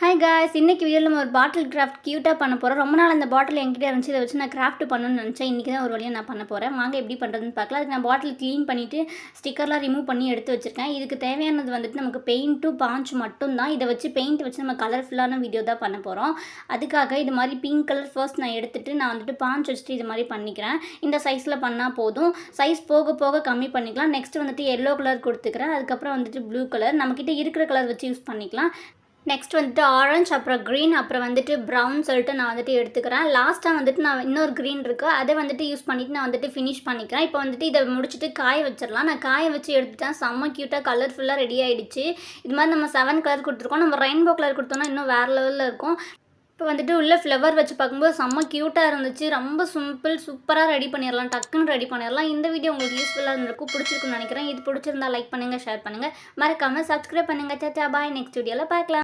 Hi guys, இன்னைக்கு வீடியோவில் நம்ம ஒரு பாட்டில் கிராஃப்ட் க்யூட்டாக பண்ண போகிறோம். ரொம்ப நாள் அந்த பாட்டில் என்கிட்ட இருந்துச்சு. இதை வச்சு நான் கிராஃப்ட் பண்ணணும்னு நினச்சேன். இன்றைக்கி தான் ஒரு வழியாக நான் பண்ண போகிறேன். வாங்க எப்படி பண்ணுறதுன்னு பார்க்கலாம். அதுக்கு நான் பாட்டில் க்ளீன் பண்ணிவிட்டு ஸ்டிக்கர்லாம் ரிமூவ் பண்ணி எடுத்து வச்சுருக்கேன். இதுக்கு தேவையானது வந்துட்டு நமக்கு பெயிண்ட்டும் பாஞ்ச் மட்டும்தான். இதை வச்சு பெயிண்ட் வச்சு நம்ம கலர்ஃபுல்லான வீடியோ தான் பண்ண போகிறோம். அதுக்காக இது மாதிரி பிங்க் கலர் ஃபர்ஸ்ட் நான் எடுத்துகிட்டு நான் வந்துட்டு பாஞ்ச் வச்சுட்டு இது மாதிரி பண்ணிக்கிறேன். இந்த சைஸில் பண்ணால் போதும். சைஸ் போக போக கம்மி பண்ணிக்கலாம். நெக்ஸ்ட் வந்துட்டு எல்லோ கலர் கொடுத்துக்கிறேன். அதுக்கப்புறம் வந்துட்டு ப்ளூ கலர் நம்மக்கிட்ட இருக்கிற கலர் வச்சு யூஸ் பண்ணிக்கலாம். நெக்ஸ்ட் வந்துட்டு ஆரஞ்ச், அப்புறம் க்ரீன், அப்புறம் வந்துட்டு ப்ரௌன் சொல்லிட்டு நான் வந்துட்டு எடுத்துக்கிறேன். லாஸ்ட்டாக வந்துட்டு நான் இன்னொரு க்ரீன் இருக்குது, அதை வந்துட்டு யூஸ் பண்ணிவிட்டு நான் வந்துட்டு ஃபினிஷ் பண்ணிக்கிறேன். இப்போ வந்துட்டு இதை முடிச்சுட்டு காய வச்சிடலாம். நான் காய வச்சு எடுத்துட்டேன். செம்ம க்யூட்டாக கலர்ஃபுல்லாக ரெடி ஆகிடுச்சு. இது மாதிரி நம்ம 7 கலர் கொடுத்துருக்கோம். நம்ம ரெயின்போ கலர் கொடுத்தோம்னா இன்னும் வேறு லெவலில் இருக்கும். இப்போ வந்துட்டு உள்ள ஃப்ளவர் வச்சு பார்க்கும்போது செம்ம க்யூட்டாக இருந்துச்சு. ரொம்ப சிம்பிள், சூப்பராக ரெடி பண்ணிடலாம், டக்குன்னு ரெடி பண்ணிடலாம். இந்த வீடியோ உங்களுக்கு யூஸ்ஃபுல்லாக இருந்திருக்கும், பிடிச்சிருக்குன்னு நினைக்கிறேன். இது பிடிச்சிருந்தா லைக் பண்ணுங்கள், ஷேர் பண்ணுங்கள், மறக்காமல் சப்ஸ்கிரைப் பண்ணுங்கள். சாச்சா பாய், நெக்ஸ்ட் வீடியோவில் பார்க்கலாம்.